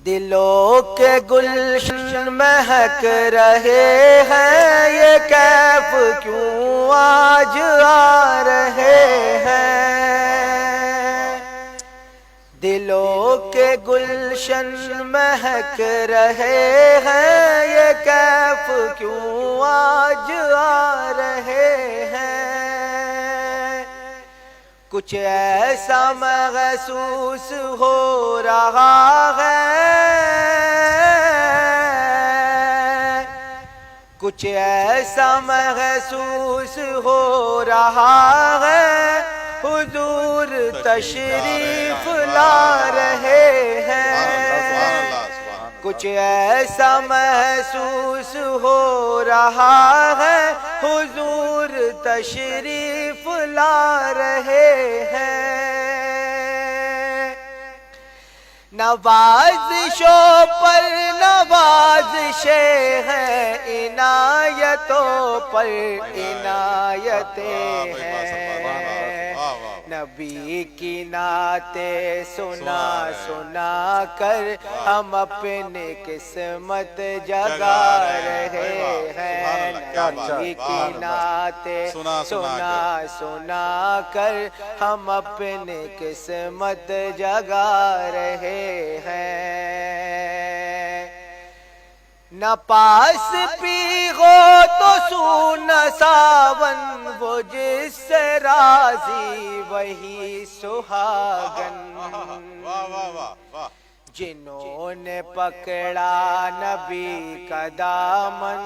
دلوں کے گلشن مہک رہے ہیں، یہ کیف کیوں آج آ رہے ہیں۔ دلوں کے گلشن مہک رہے ہیں، یہ کیف کیوں آج آ رہے ہیں۔ کچھ ایسا محسوس ہو رہا ہے، کچھ ایسا محسوس ہو رہا ہے، حضور تشریف لا رہے ہیں۔ کچھ ایسا محسوس ہو رہا ہے، حضور تشریف لا رہے ہیں۔ نوازشوں پر نوازشیں ہیں، عنایتوں پر عنایتیں ہیں۔ نبی کی نعتیں سنا سنا کر ہم اپنی قسمت جگا رہے ہیں۔ نبی کی نعتیں سنا سنا کر ہم اپنی قسمت جگا رہے ہیں۔ نہ پاس بھی ہو تو سونا ساون، وہ جس سے راضی وہی سہاگن۔ جنہوں نے پکڑا نبی کا دامن،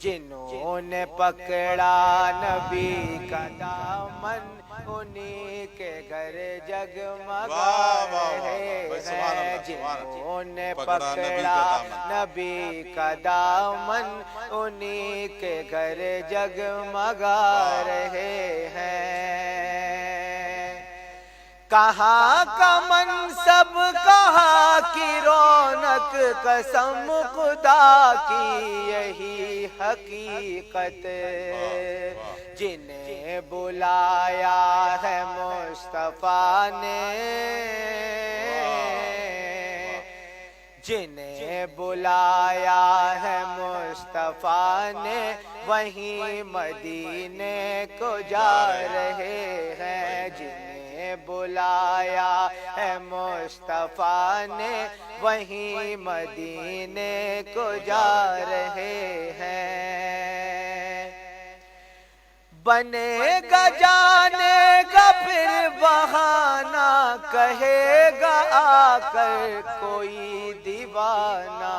جنہوں نے پکڑا نبی کا دامن، انہی کے گھر جگمگا رہے ہیں۔ جنہوں نے پکڑا نبی کا دامن، انہی کے گھر جگمگا رہے ہیں۔ کہاں کا منصب، کہاں کی رونق، قسم خدا کی یہی حقیقت۔ جنہیں بلایا ہے مصطفیٰ نے، جنہیں بلایا ہے مصطفیٰ نے، وہیں مدینے کو جا رہے ہیں۔ جنہیں بلایا ہے مصطفیٰ نے، وہیں مدینے کو جا رہے ہیں۔ بنے گا جانے گا پھر بہانہ، کہے گا آ کر کوئی دیوانہ،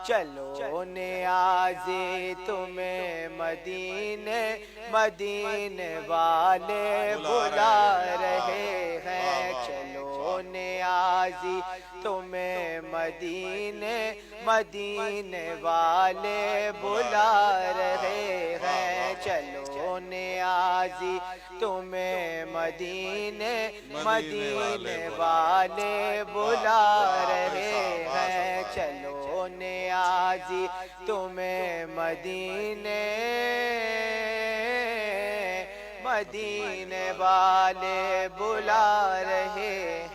چلو نیازی تمہیں مدینے، مدینے والے بلا رہے ہیں۔ چلو نیازی تمہیں مدینے، مدینے والے بلا رہے ہیں۔ چلو نیازی تمہیں مدینے، مدینے والے بلا رہے ہیں۔ چلو نیازی تمہیں مدینے، مدینے والے بلا رہے ہیں۔